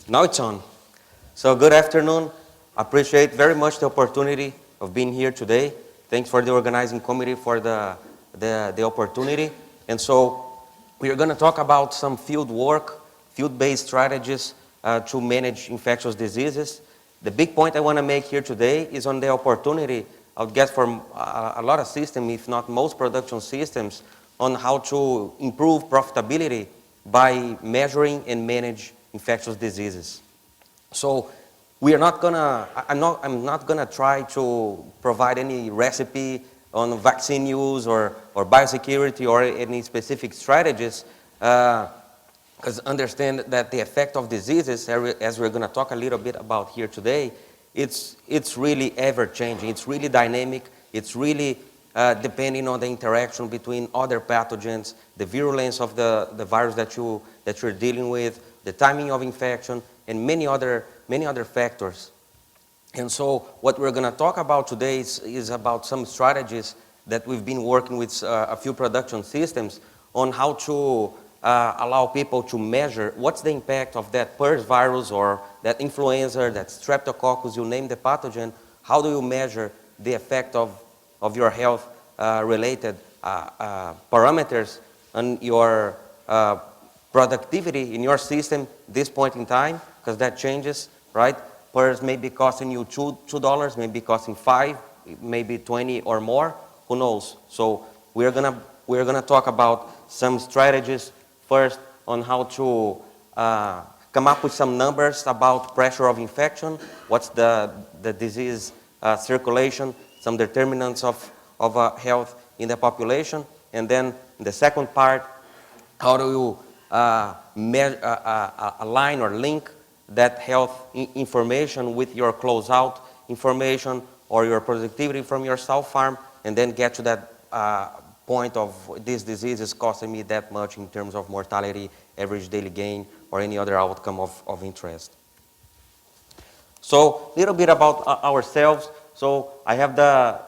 Now it's on. So good afternoon. I appreciate very much the opportunity of being here today. Thanks for the organizing committee for the opportunity. And so we are going to talk about some field work, field-based strategies to manage infectious diseases. The big point I want to make here today is on the opportunity, I would guess, for a lot of systems, if not most production systems, on how to improve profitability by measuring and manage infectious diseases. So we are not gonna, I'm not gonna try to provide any recipe on vaccine use or biosecurity or any specific strategies, because understand that the effect of diseases, as we're gonna talk a little bit about here today, it's really ever-changing, it's really dynamic, it's really depending on the interaction between other pathogens, the virulence of the virus that you're dealing with, the timing of infection, and many other factors. And so what we're going to talk about today is about some strategies that we've been working with a few production systems on how to allow people to measure what's the impact of that PRRS virus or that influenza, that streptococcus, you name the pathogen. How do you measure the effect of your health related parameters on your productivity in your system this point in time, because that changes, right? PRRS may be costing you $2, maybe costing $5, maybe 20 or more, who knows? So we're gonna talk about some strategies first on how to come up with some numbers about pressure of infection, what's the disease circulation, some determinants of health in the population, and then the second part, how do you align or link that health information with your closeout information or your productivity from your sow farm, and then get to that point of this disease is costing me that much in terms of mortality, average daily gain, or any other outcome of interest. So a little bit about ourselves. So I have the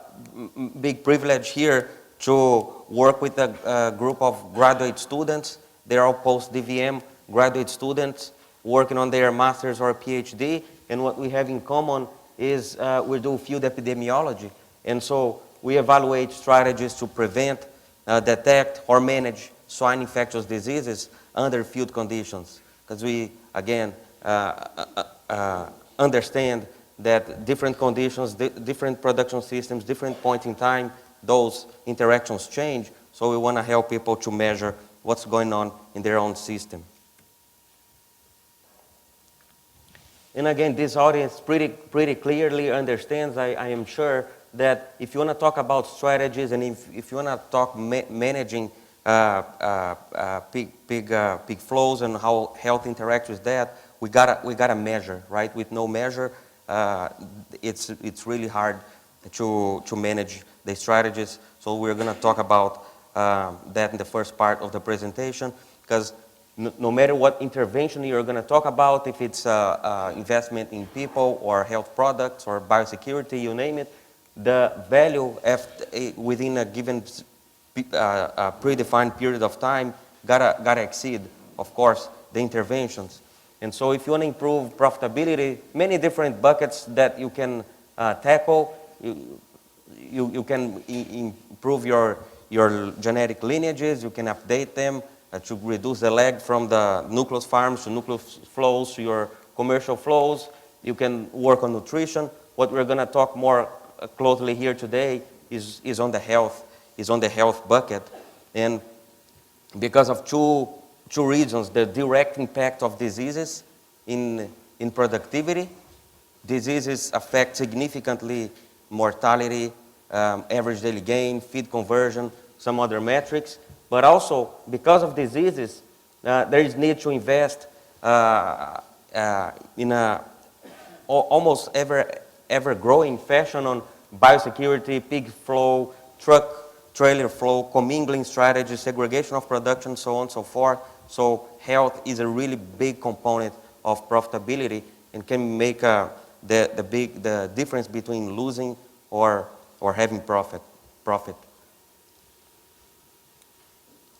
big privilege here to work with a group of graduate students. They're all post-DVM graduate students working on their master's or PhD. And what we have in common is we do field epidemiology. And so we evaluate strategies to prevent, detect, or manage swine infectious diseases under field conditions. Because we, again, understand that different conditions, different production systems, different points in time, those interactions change. So we want to help people to measure what's going on in their own system. And again, this audience pretty clearly understands, I am sure, that if you want to talk about strategies and if you want to talk managing pig flows and how health interacts with that, we gotta measure, right? With no measure, it's really hard to manage the strategies. So we're going to talk about that in the first part of the presentation, because no matter what intervention you're going to talk about, if it's investment in people or health products or biosecurity, you name it, the value within a given predefined period of time gotta exceed, of course, the interventions. And so if you want to improve profitability, many different buckets that you can tackle. You can improve your genetic lineages, you can update them to reduce the lag from the nucleus farms to nucleus flows to your commercial flows. You can work on nutrition. What we're going to talk more closely here today is on the health bucket. And because of two reasons, the direct impact of diseases in productivity. Diseases affect significantly mortality, average daily gain, feed conversion, some other metrics. But also, because of diseases, there is need to invest in a almost ever-growing fashion on biosecurity, pig flow, truck-trailer flow, commingling strategies, segregation of production, so on and so forth. So health is a really big component of profitability and can make the difference between losing or having profit.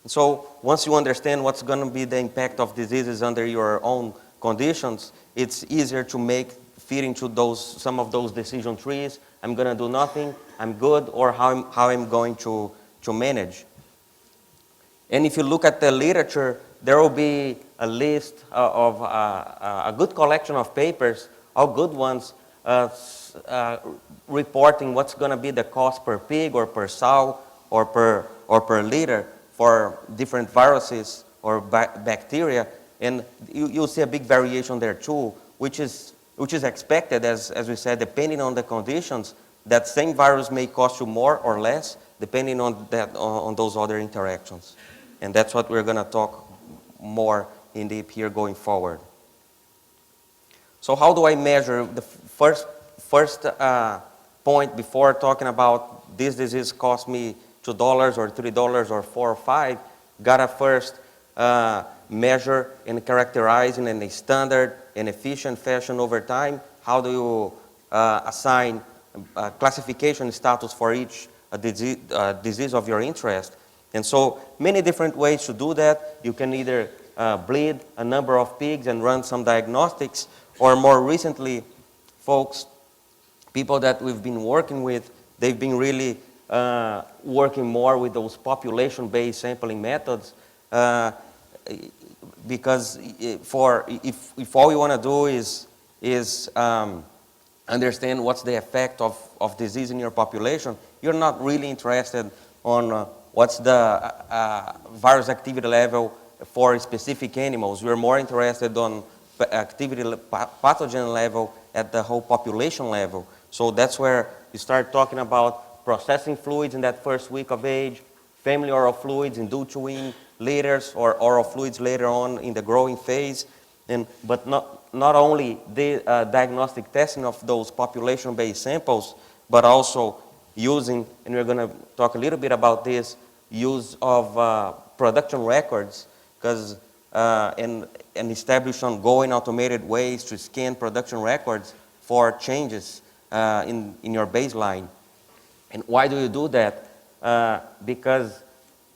So once you understand what's going to be the impact of diseases under your own conditions, it's easier to fit into some of those decision trees. I'm going to do nothing, I'm good, or how I'm going to manage. And if you look at the literature, there will be a list of a good collection of papers, all good ones, reporting what's going to be the cost per pig or per sow or per liter for different viruses or bacteria. And you'll see a big variation there too, which is expected, as we said, depending on the conditions. That same virus may cost you more or less, depending on those other interactions. And that's what we're going to talk more in deep here going forward. So how do I measure? The first point before talking about this disease cost me $2 or $3 or $4 or $5, gotta first measure and characterize in a standard and efficient fashion over time. How do you assign classification status for each disease of your interest? And so many different ways to do that. You can either bleed a number of pigs and run some diagnostics, or more recently, people that we've been working with, they've been really working more with those population-based sampling methods, because if all you want to do is understand what's the effect of disease in your population, you're not really interested on what's the virus activity level for specific animals. We're more interested on pathogen level at the whole population level. So that's where you start talking about processing fluids in that first week of age, family oral fluids in due to wean, litters or oral fluids later on in the growing phase. But not only the diagnostic testing of those population-based samples, but also using, and we're going to talk a little bit about this, use of production records, because and establish ongoing automated ways to scan production records for changes in your baseline. And why do you do that? Because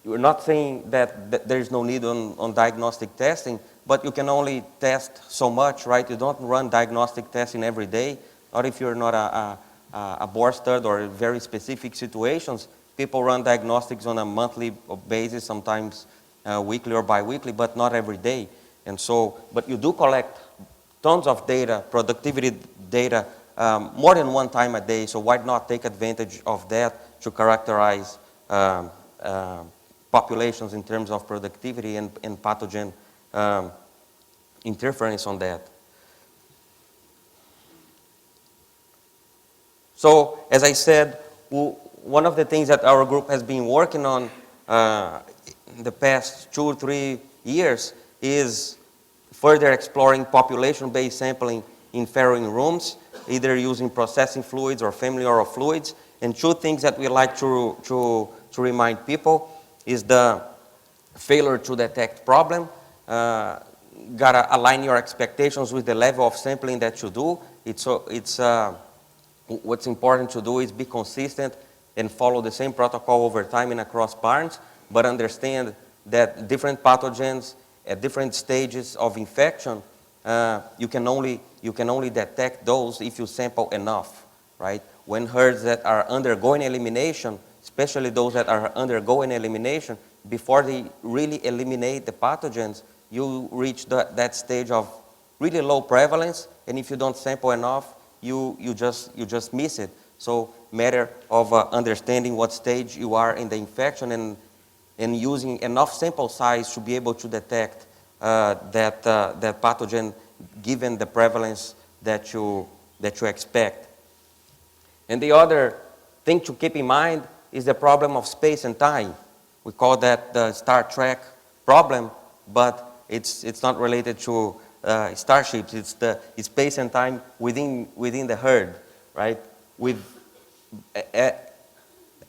you're not saying that there's no need on diagnostic testing, but you can only test so much, right? You don't run diagnostic testing every day, not if you're not a boar stud or very specific situations. People run diagnostics on a monthly basis, sometimes weekly or biweekly, but not every day. And so, but you do collect tons of data, productivity data, more than one time a day. So why not take advantage of that to characterize populations in terms of productivity and pathogen interference on that. So, as I said, one of the things that our group has been working on in the past 2 or 3 years is further exploring population-based sampling in farrowing rooms, either using processing fluids or family oral fluids. And 2 things that we like to remind people is the failure to detect problem. Gotta align your expectations with the level of sampling that you do. What's important to do is be consistent and follow the same protocol over time and across barns, but understand that different pathogens at different stages of infection, you can only detect those if you sample enough, right? When herds that are undergoing elimination, especially those that are undergoing elimination, before they really eliminate the pathogens, you reach that stage of really low prevalence, and if you don't sample enough, you just miss it. So matter of understanding what stage you are in the infection and using enough sample size to be able to detect that pathogen given the prevalence that you expect. And the other thing to keep in mind is the problem of space and time. We call that the Star Trek problem, but it's not related to starships. It's space and time within the herd, right?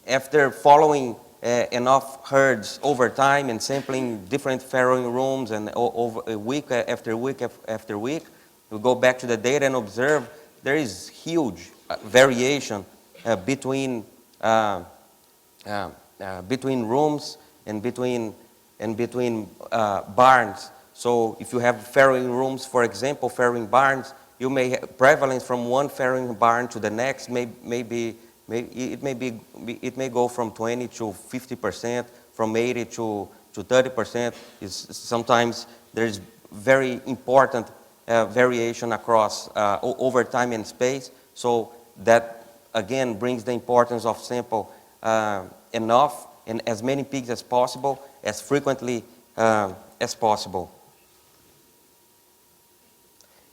After following enough herds over time and sampling different farrowing rooms and over week after week after week, we go back to the data and observe there is huge variation between rooms and between barns. So if you have farrowing rooms, for example, farrowing barns, you may have prevalence from one farrowing barn to the next. It may go from 20 to 50%, from 80 to 30%. Sometimes there's very important variation across over time and space. So that again brings the importance of sample enough and as many pigs as possible, as frequently as possible.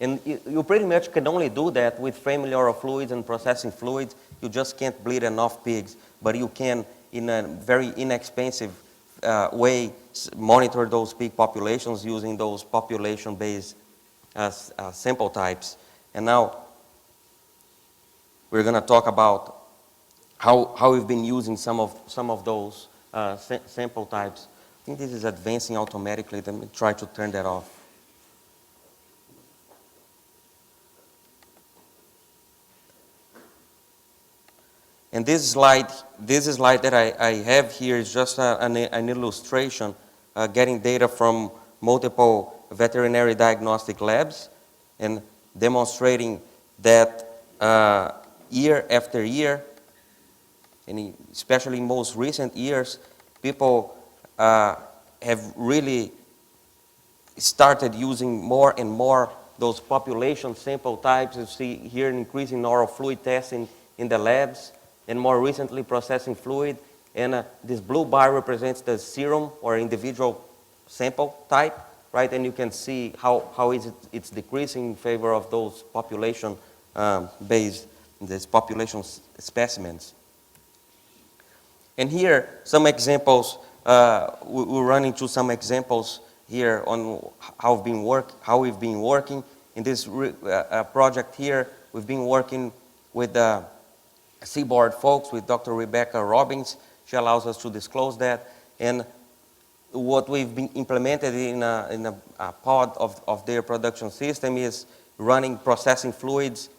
And you pretty much can only do that with family oral fluids and processing fluids. You just can't bleed enough pigs, but you can, in a very inexpensive way, monitor those pig populations using those population-based sample types. And now we're going to talk about how we've been using some of those sample types. I think this is advancing automatically. Let me try to turn that off. And this slide that I have here is just an illustration, getting data from multiple veterinary diagnostic labs and demonstrating that year after year, and especially most recent years, people have really started using more and more those population sample types. You see here an increase in oral fluid testing in the labs, and more recently processing fluid. And this blue bar represents the serum or individual sample type, right? And you can see how it's decreasing in favor of those population-based, these population specimens. And here, some examples, we're running through some examples here on how we've been working. In this project here, we've been working with Seaboard folks, with Dr. Rebecca Robbins. She allows us to disclose that. And what we've been implemented in a pod of their production system is running processing fluids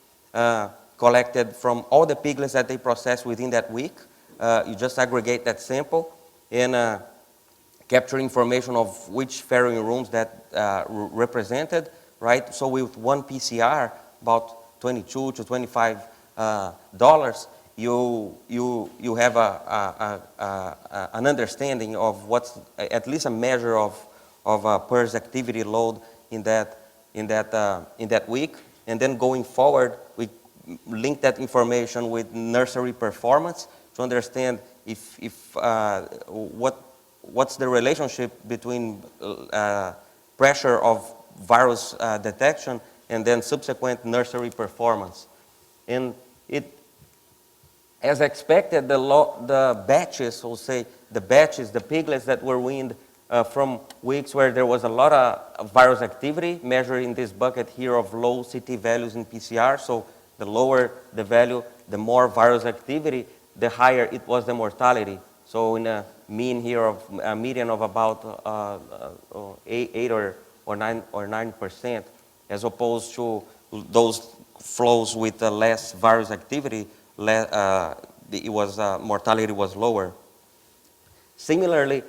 collected from all the piglets that they process within that week. You just aggregate that sample and capture information of which farrowing rooms that represented, right? So with one PCR, about $22 to $25, you have an understanding of what's at least a measure of PRRS activity load in that week. And then going forward, we link that information with nursery performance to understand what's the relationship between pressure of virus detection and then subsequent nursery performance. And as expected, the batches, the piglets that were weaned from weeks where there was a lot of virus activity, measured in this bucket here of low CT values in PCR. So the lower the value, the more virus activity, the higher it was the mortality. So in a mean here of a median of about 8 or 9%, as opposed to those flows with less virus activity, mortality was lower. Similarly,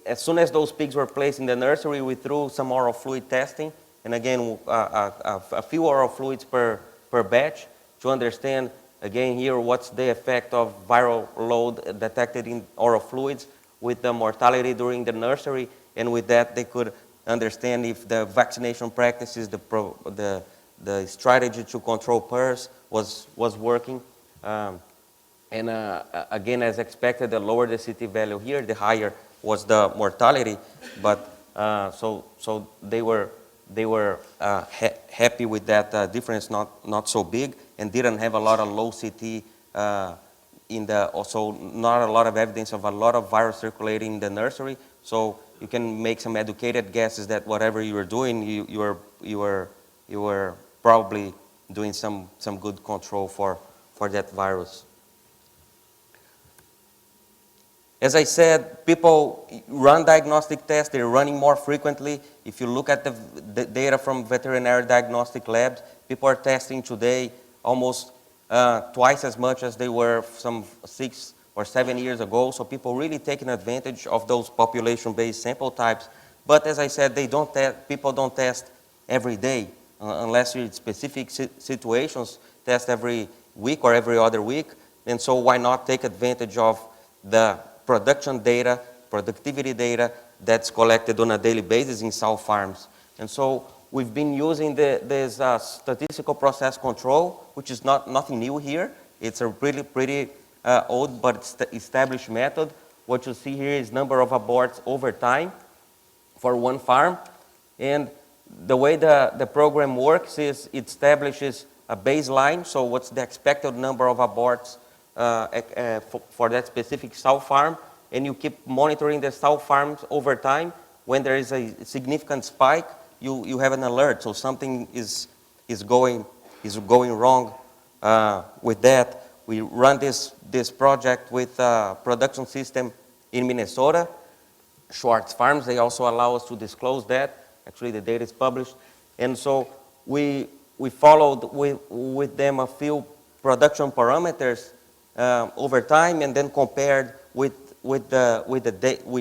as soon as those pigs were placed in the nursery, we threw some oral fluid testing, and again, a few oral fluids per batch to understand, again here, what's the effect of viral load detected in oral fluids with the mortality during the nursery, and with that they could understand if the vaccination practices, the strategy to control PRRS was working. Again, as expected, the lower the CT value here, the higher was the mortality. But so they were happy with that difference, not so big, and didn't have a lot of low CT also not a lot of evidence of a lot of virus circulating in the nursery. So you can make some educated guesses that whatever you were doing, you were probably doing some good control for that virus. As I said, people run diagnostic tests. They're running more frequently. If you look at the data from veterinary diagnostic labs, people are testing today almost twice as much as they were some 6 or 7 years ago. So people really taking advantage of those population-based sample types But as I said, people don't test every day unless you're in specific situations, test every week or every other week. And so why not take advantage of the production data, productivity data that's collected on a daily basis in sow farms. And so we've been using this statistical process control, which is nothing new here. It's a pretty old but established method. What you see here is number of aborts over time for one farm. And the way the program works is it establishes a baseline, so what's the expected number of aborts for that specific sow farm, and you keep monitoring the sow farms over time. When there is a significant spike, you have an alert, so something is going wrong with that. We run this project with a production system in Minnesota, Schwartz Farms. They also allow us to disclose that. Actually, the data is published. And so we followed with them a few production parameters over time, and then compared we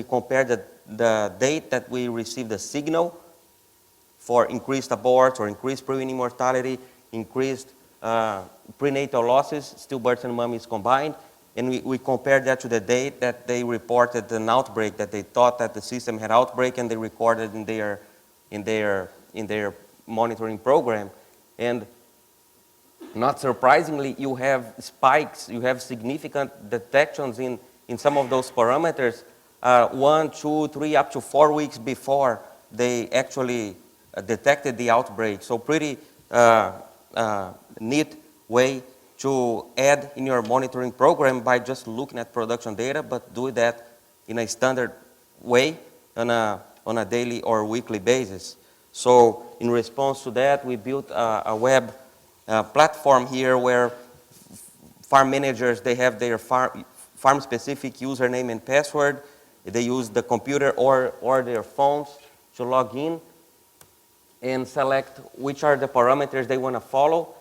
compared the date that we received the signal for increased aborts or increased preweaning mortality, increased prenatal losses, stillbirths and mummies combined, and we compared that to the date that they reported an outbreak, that they thought that the system had outbreak, and they recorded in their monitoring program. And not surprisingly, you have spikes, you have significant detections in some of those parameters 1, 2, 3, up to 4 weeks before they actually detected the outbreak. So pretty neat way to add in your monitoring program by just looking at production data, but do that in a standard way on a daily or weekly basis. So in response to that, we built a web platform here where farm managers, they have their farm-specific username and password. They use the computer or their phones to log in and select which are the parameters they want to follow,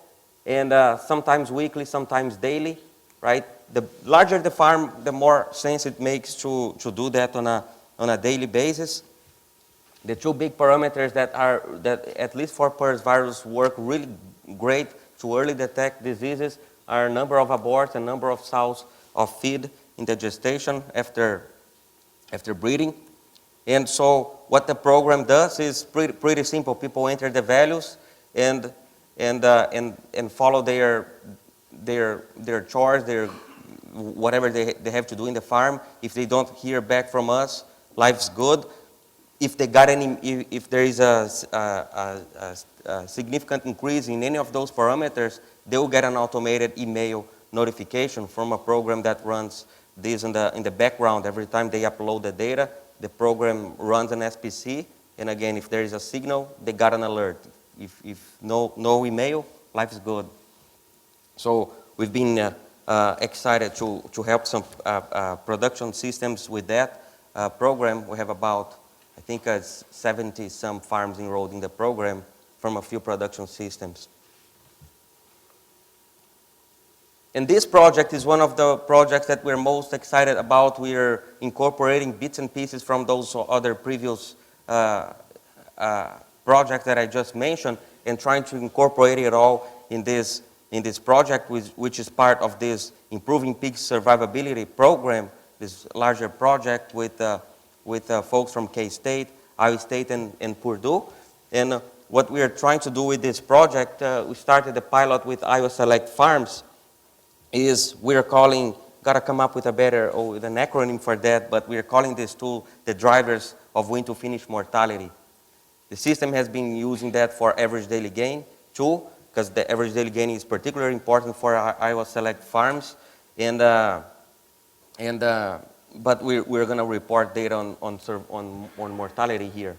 and sometimes weekly, sometimes daily, right? The larger the farm, the more sense it makes to do that on a daily basis. The two big parameters that at least for PRRS virus work really great to early detect diseases are number of aborts and number of sows of feed in the gestation after breeding. And so what the program does is pretty simple. People enter the values and follow their chores, whatever they have to do in the farm. If they don't hear back from us, life's good. If there is a significant increase in any of those parameters, they will get an automated email notification from a program that runs this in the background. Every time they upload the data, the program runs an SPC, and again, if there is a signal, they got an alert. If no email, life is good. So we've been excited to help some production systems with that program. We have about, I think, 70-some farms enrolled in the program from a few production systems. And this project is one of the projects that we're most excited about. We're incorporating bits and pieces from those other previous projects that I just mentioned and trying to incorporate it all in this project, which is part of this Improving Pig Survivability program, this larger project with folks from K-State, Iowa State, and Purdue. And what we are trying to do with this project, we started the pilot with Iowa Select Farms, is we're calling, gotta come up with a better, with an acronym for that, but we're calling this tool the drivers of win to finish mortality. The system has been using that for average daily gain tool, because the average daily gain is particularly important for Iowa Select Farms, but we're gonna report data on mortality here.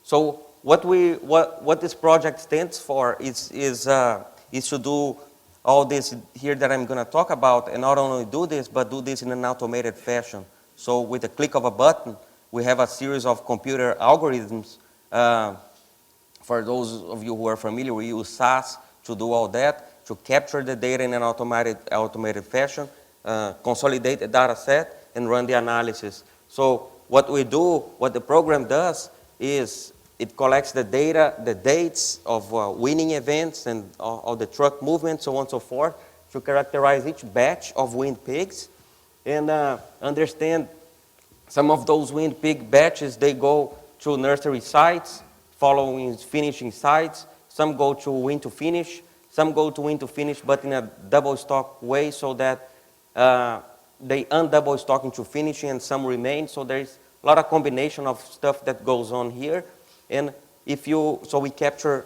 So what this project stands for is to do all this here that I'm going to talk about, and not only do this, but do this in an automated fashion. So with the click of a button, we have a series of computer algorithms. For those of you who are familiar, we use SAS to do all that, to capture the data in an automated fashion, consolidate the data set, and run the analysis. So what we do, what the program does, is it collects the data, the dates of weaning events and all the truck movements, so on and so forth, to characterize each batch of weaned pigs and understand some of those weaned pig batches, they go to nursery sites, following finishing sites. Some go to wean to finish. Some go to wean to finish, but in a double stock way, so that they undouble stock into finishing, and some remain. So there's a lot of combination of stuff that goes on here. And so we capture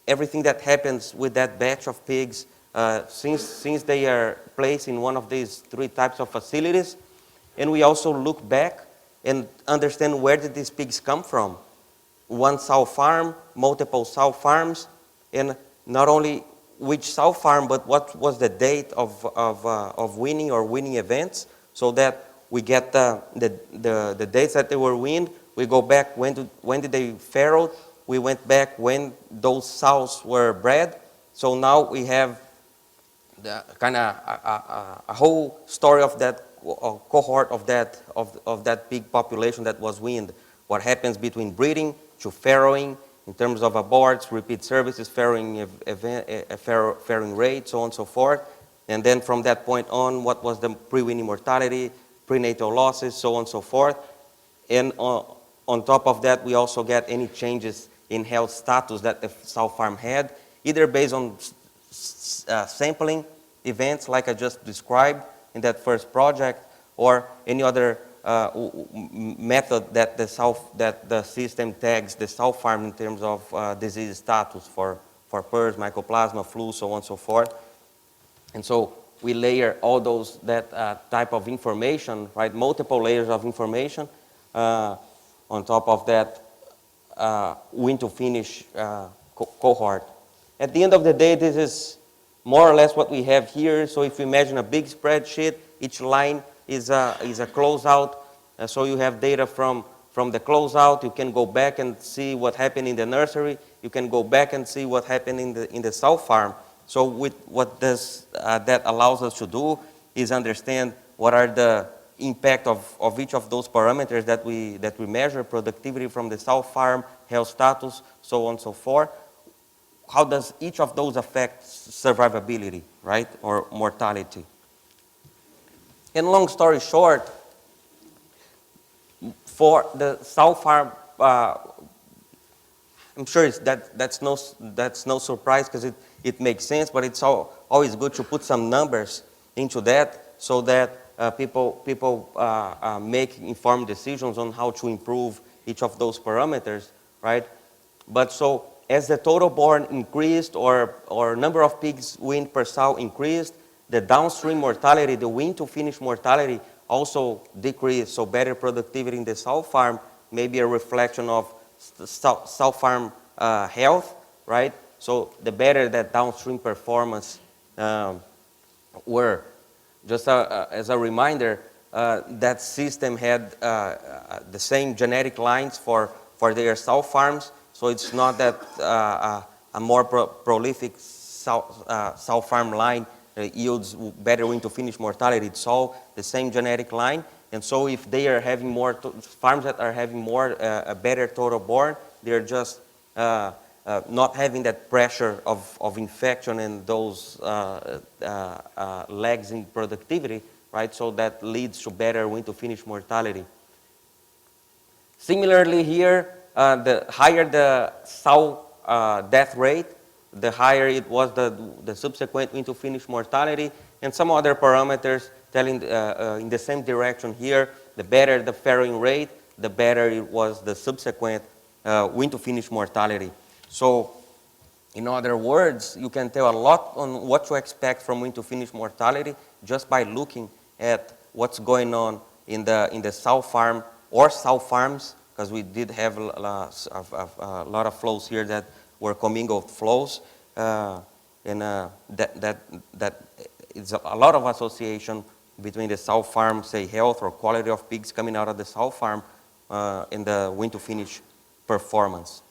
everything that happens with that batch of pigs since they are placed in one of these 3 types of facilities. And we also look back and understand where did these pigs come from. One sow farm, multiple sow farms, and not only which sow farm, but what was the date of weaning or weaning events, so that we get the dates that they were weaned. We go back, when did they farrow? We went back when those sows were bred. So now we have the kind of a whole story of that cohort of that pig population that was weaned. What happens between breeding to farrowing in terms of aborts, repeat services, farrowing rate, so on and so forth. And then from that point on, what was the pre-weaning mortality, prenatal losses, so on and so forth. And on top of that, we also get any changes in health status that the sow farm had, either based on sampling events like I just described in that first project, or any other method that the system tags the sow farm in terms of disease status for PRRS, mycoplasma, flu, so on and so forth. And so we layer all that type of information, right? Multiple layers of information on top of that wean to finish cohort. At the end of the day, this is more or less what we have here. So if you imagine a big spreadsheet, each line is a closeout. So you have data from the closeout. You can go back and see what happened in the nursery. You can go back and see what happened in the sow farm. So what that allows us to do is understand what are the impact of each of those parameters that we measure: productivity from the sow farm, health status, so on and so forth. How does each of those affect survivability, right, or mortality? And long story short, for the sow farm, I'm sure that's no surprise, because it makes sense, but it's always good to put some numbers into that, so that people make informed decisions on how to improve each of those parameters, right? But so as the total born increased, or number of pigs weaned per sow increased, the downstream mortality, the wean to finish mortality, also decreased. So better productivity in the sow farm may be a reflection of sow farm health, right? So the better that downstream performance were. Just as a reminder, that system had the same genetic lines for their sow farms. So it's not that a more prolific sow farm line yields better wean to finish mortality. It's all the same genetic line. And so if they are having more, farms that are having more, a better total born, they're just not having that pressure of infection and those lags in productivity, right? So that leads to better wean to finish mortality. Similarly here, the higher the sow death rate, the higher it was the subsequent wean to finish mortality, and some other parameters telling in the same direction here. The better the farrowing rate, the better it was the subsequent wean to finish mortality. So in other words, you can tell a lot on what to expect from wean to finish mortality just by looking at what's going on in the sow farm or sow farms, because we did have a lot of flows here that were commingled flows, and that is a lot of association between the sow farm, say, health or quality of pigs coming out of the sow farm and the wean to finish performance.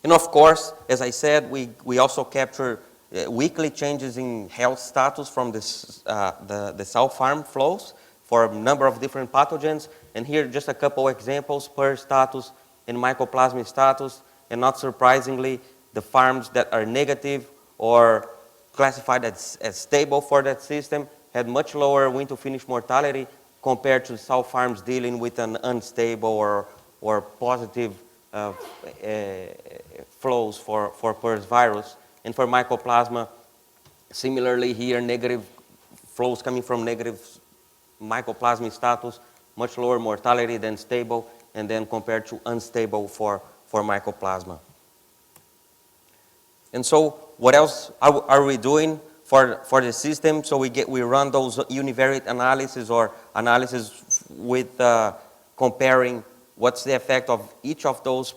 And of course, as I said, we also capture weekly changes in health status from the sow farm flows for a number of different pathogens. And here just a couple examples, PERS status and mycoplasma status. And not surprisingly, the farms that are negative or classified as stable for that system had much lower win-to-finish mortality compared to sow farms dealing with an unstable or positive flows for PERS virus. And for mycoplasma, similarly here, negative flows coming from negative mycoplasma status, much lower mortality than stable, and then compared to unstable for mycoplasma. And so what else are we doing for the system? So we run those univariate analysis or analysis with comparing what's the effect of each of those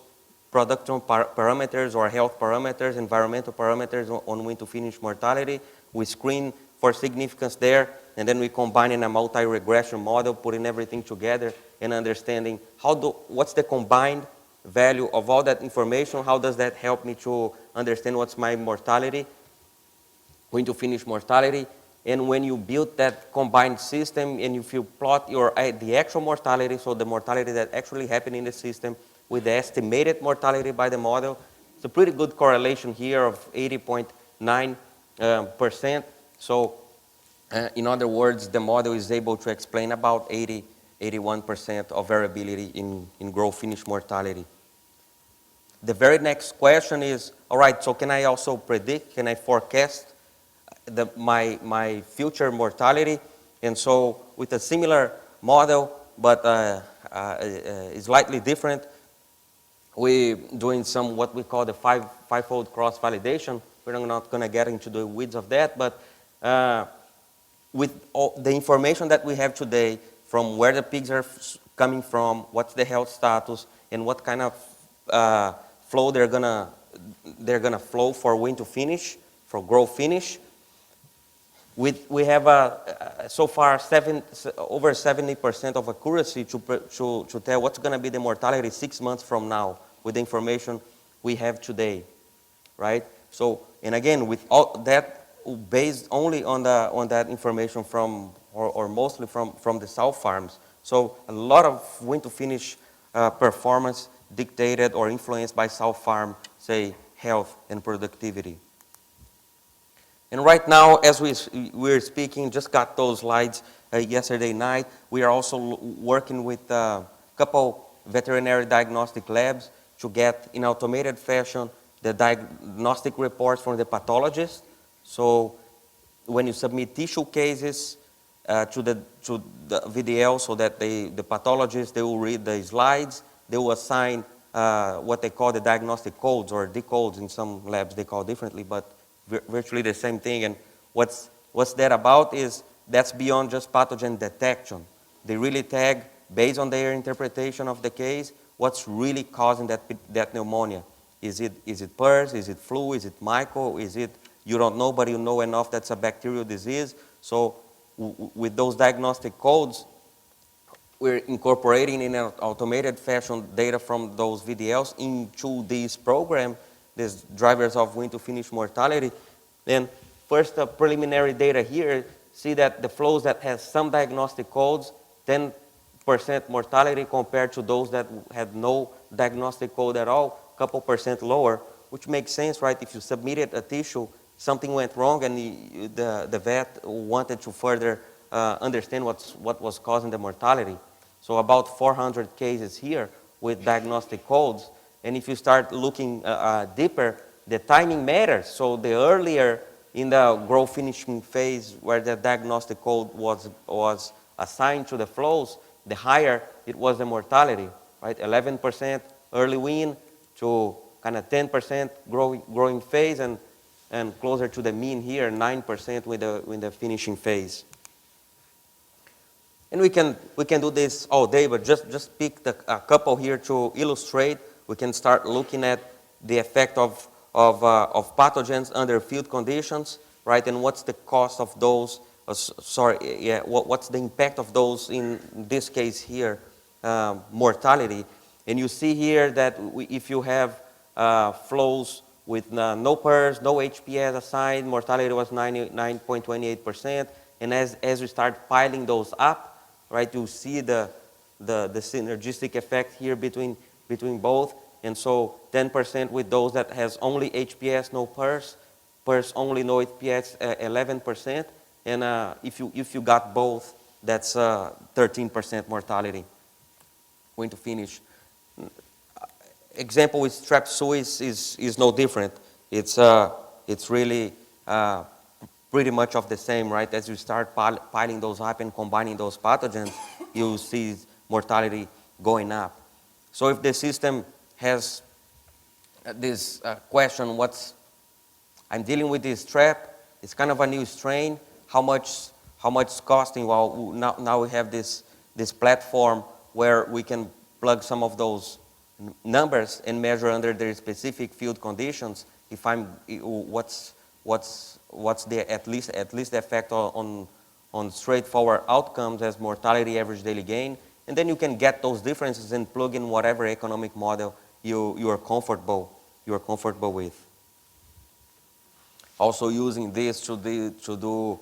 production parameters or health parameters, environmental parameters on win-to-finish mortality. We screen for significance there, and then we combine in a multi-regression model, putting everything together and understanding what's the combined value of all that information, how does that help me to understand what's my mortality, win-to-finish mortality. And when you build that combined system and if you plot the actual mortality, so the mortality that actually happened in the system with the estimated mortality by the model, it's a pretty good correlation here of 80.9%. So in other words, the model is able to explain about 81% of variability in growth-finish mortality. The very next question is, all right, so can I also predict, can I forecast my future mortality? And so with a similar model, but slightly different, we're doing some what we call the five-fold cross-validation. We're not going to get into the weeds of that, but with all the information that we have today from where the pigs are coming from, what's the health status, and what kind of flow they're gonna flow for win-to-finish, for growth-finish. We have so far over 70% of accuracy to tell what's going to be the mortality 6 months from now with the information we have today, right? So, and again, with all that based only on that information from, or mostly from the sow farms. So a lot of win-to-finish performance dictated or influenced by sow farm, say, health and productivity. And right now, as we're speaking, just got those slides yesterday night. We are also working with a couple veterinary diagnostic labs to get, in automated fashion, the diagnostic reports from the pathologist. So when you submit tissue cases to the VDL, so that the pathologist, they will read the slides, they will assign what they call the diagnostic codes, or D codes. In some labs they call differently, but virtually the same thing. And what's that about is that's beyond just pathogen detection. They really tag, based on their interpretation of the case, what's really causing that pneumonia. Is it PERS? Is it flu? Is it myco? Is it, you don't know, but you know enough that's a bacterial disease? So with those diagnostic codes, we're incorporating in an automated fashion data from those VDLs into this program, these drivers of win-to-finish mortality. Then first, the preliminary data here, see that the flows that has some diagnostic codes, 10% mortality compared to those that had no diagnostic code at all, a couple percent lower, which makes sense, right? If you submitted a tissue, something went wrong, and the vet wanted to further understand what was causing the mortality. So about 400 cases here with diagnostic codes. And if you start looking deeper, the timing matters. So the earlier in the growth finishing phase where the diagnostic code was assigned to the flows, the higher it was the mortality, right? 11% early wean to kind of 10% growing phase, and closer to the mean here, 9% with the finishing phase. And we can do this all day, but just pick a couple here to illustrate. We can start looking at the effect of pathogens under field conditions, right? And what's the cost of those? What's the impact of those in this case here, mortality? And you see here that if you have flows with no PERS, no HPS assigned, mortality was 99.28%. And as we start piling those up, right? You see the synergistic effect here between both. And so 10% with those that has only HPS, no PERS, PERS only, no HPS, 11%. And if you got both, that's 13% mortality. Going to finish. Example with strep suis is no different. It's really pretty much of the same, right? As you start piling those up and combining those pathogens, you see mortality going up. So if the system has this question, I'm dealing with this strep, it's kind of a new strain, how much it's costing? Well, now we have this platform where we can plug some of those numbers and measure under their specific field conditions if what's the at least the effect on straightforward outcomes as mortality, average daily gain, and then you can get those differences and plug in whatever economic model you are comfortable with. Also using this to do,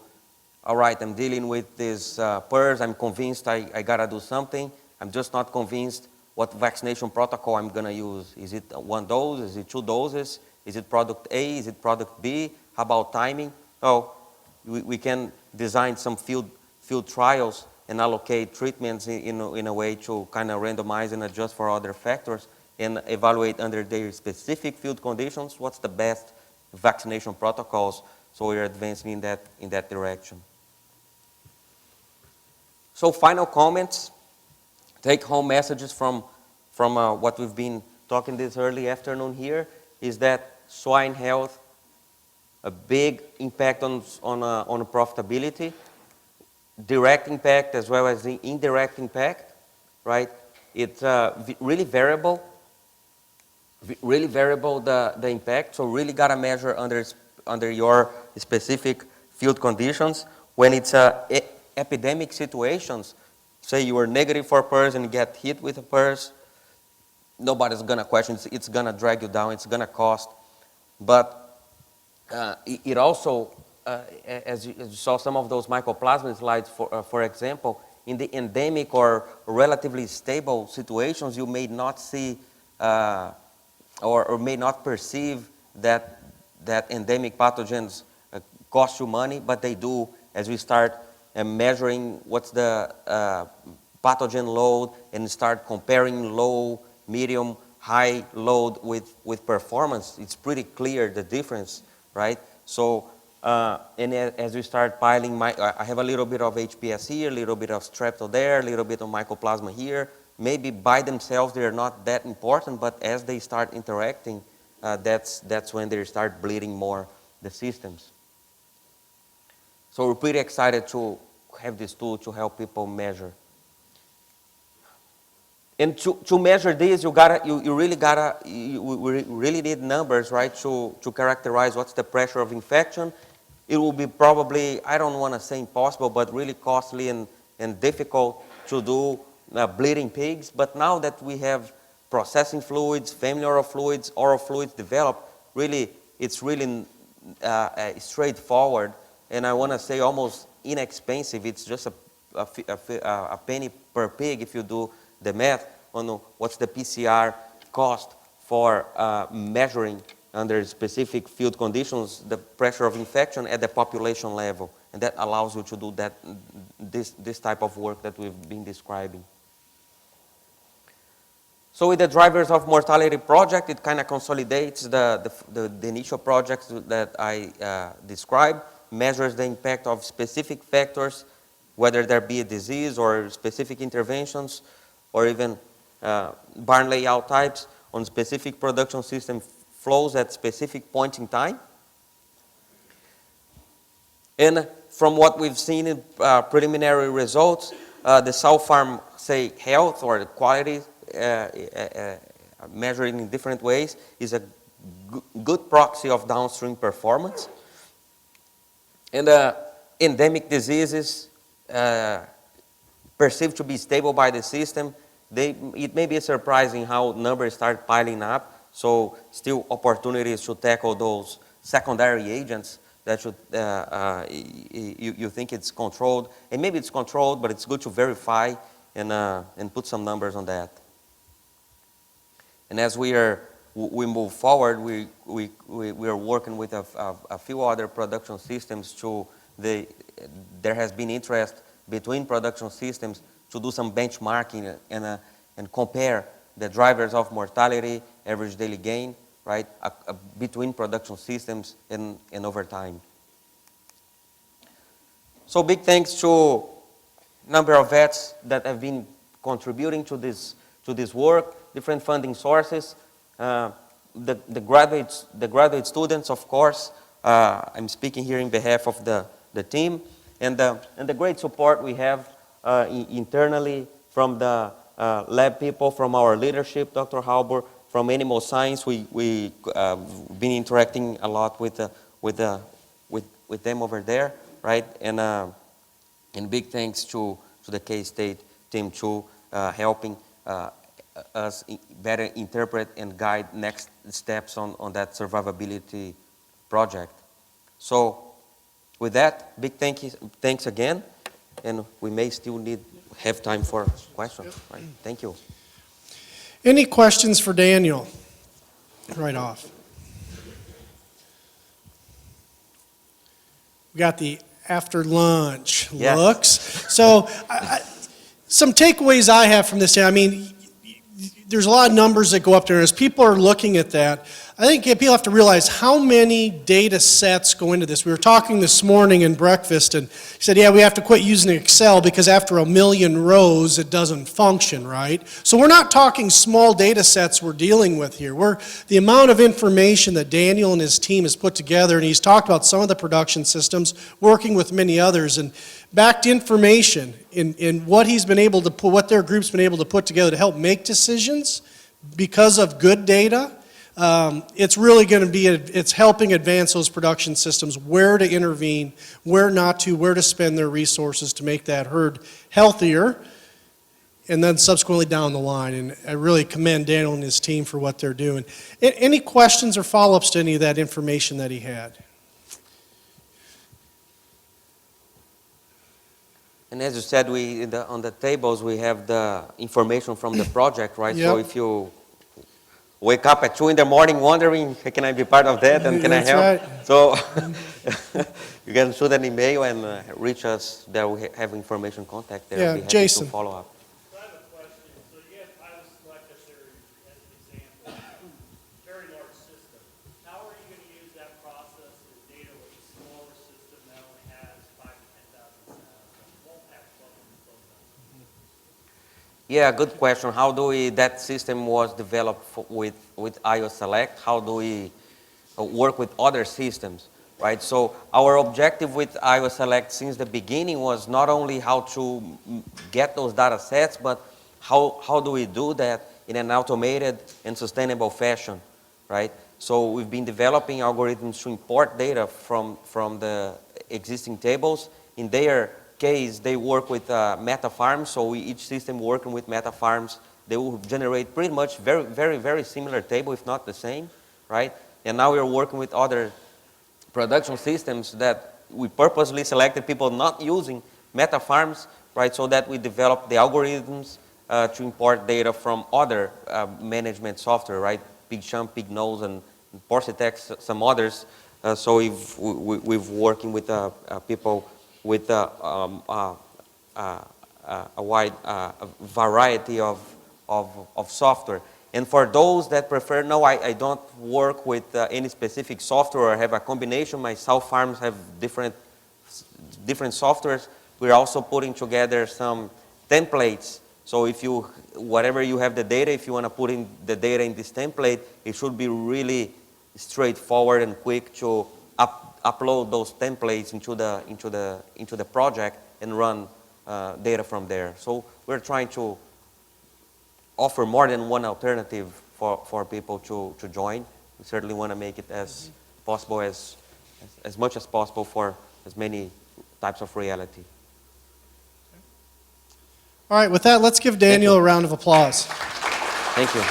all right, I'm dealing with this PERS, I'm convinced I gotta do something, I'm just not convinced what vaccination protocol I'm gonna use. Is it one dose, is it 2 doses, is it product A, is it product B, how about timing? Oh, we can design some field trials and allocate treatments in a way to kind of randomize and adjust for other factors and evaluate under their specific field conditions what's the best vaccination protocols. So we're advancing in that direction. So final comments, take home messages from what we've been talking this early afternoon here is that swine health, a big impact on profitability, direct impact as well as the indirect impact, right? It's really variable the impact, so really gotta measure under your specific field conditions. When it's epidemic situations, say you are negative for PERS and get hit with a PERS, nobody's gonna question, it's gonna drag you down, it's gonna cost. But it also, as you saw some of those mycoplasma slides, for example, in the endemic or relatively stable situations, you may not see or may not perceive that endemic pathogens cost you money, but they do as we start measuring what's the pathogen load and start comparing low, medium, high load with performance. It's pretty clear the difference, right? So, and as we start piling, I have a little bit of HPS here, a little bit of strepto there, a little bit of mycoplasma here. Maybe by themselves they're not that important, but as they start interacting, that's when they start bleeding more the systems. So we're pretty excited to have this tool to help people measure. And to measure this, we really need numbers, right? To characterize what's the pressure of infection. It will be probably, I don't want to say impossible, but really costly and difficult to do bleeding pigs. But now that we have processing fluids, family oral fluids developed, really, it's really straightforward. And I want to say almost inexpensive. It's just a penny per pig if you do the math on what's the PCR cost for measuring under specific field conditions the pressure of infection at the population level. And that allows you to do this type of work that we've been describing. So with the drivers of mortality project, it kind of consolidates the initial projects that I described, measures the impact of specific factors, whether there be a disease or specific interventions, or even barn layout types on specific production system flows at specific points in time. And from what we've seen in preliminary results, the sow farm, say, health or the quality measured in different ways is a good proxy of downstream performance. And endemic diseases perceived to be stable by the system, it may be surprising how numbers start piling up, so still opportunities to tackle those secondary agents that you think it's controlled, and maybe it's controlled, but it's good to verify and put some numbers on that. And as we move forward, we are working with a few other production systems there has been interest between production systems to do some benchmarking and compare the drivers of mortality, average daily gain, right, between production systems and over time. So big thanks to a number of vets that have been contributing to this work, different funding sources, the graduate students, of course. I'm speaking here in behalf of the team, and the great support we have internally from the lab people, from our leadership, Dr. Halber, from animal science. We've been interacting a lot with them over there, right? And big thanks to the K-State team too, helping us better interpret and guide next steps on that survivability project. So with that, big thanks again, and we may still have time for questions. Right? Thank you. Any questions for Daniel? Right off. We got the after lunch looks. So some takeaways I have from this, I mean, there's a lot of numbers that go up there. As people are looking at that, I think people have to realize how many data sets go into this. We were talking this morning in breakfast, and he said, yeah, we have to quit using Excel because after 1 million rows, it doesn't function, right? So we're not talking small data sets we're dealing with here. The amount of information that Daniel and his team has put together, and he's talked about some of the production systems, working with many others, and backed information in what he's been able to put, what their group's been able to put together to help make decisions because of good data. It's really going to be, it's helping advance those production systems, where to intervene, where not to, where to spend their resources to make that herd healthier, and then subsequently down the line. And I really commend Daniel and his team for what they're doing. Any questions or follow-ups to any of that information that he had? And as you said, on the tables we have the information from the project, right? Yep. So if you wake up at 2 in the morning wondering, can I be part of that and can I help? Right. So you can shoot an email and reach us. There we have information contact there. Yeah, we'll be happy Jason. to follow up. So I have a question. So you have select as an example, very large system. How are you going to use that process of data with a smaller system that only has 5,000 to 10,000 cells and won't have Yeah, good question. How do that system was developed with IOSelect? How do we work with other systems, right? So our objective with IOSelect since the beginning was not only how to get those data sets, but how do we do that in an automated and sustainable fashion, right? So we've been developing algorithms to import data from the existing tables. In their case, they work with meta farms, so each system working with meta farms, they will generate pretty much very, very, very similar table, if not the same, right? And now we're working with other production systems that we purposely selected people not using meta farms, right? So that we develop the algorithms to import data from other management software, right? PigChamp, Pignose, and Porcitex, some others. So we've working with people with a wide variety of software. And for those that prefer, no, I don't work with any specific software. I have a combination. My sow farms have different softwares. We're also putting together some templates. So if whatever you have the data, if you want to put in the data in this template, it should be really straightforward and quick to upload those templates into the project and run data from there. So we're trying to offer more than one alternative for people to join. We certainly want to make it as possible, as much as possible for as many types of reality. All right, with that, let's give Daniel a round of applause. Thank you.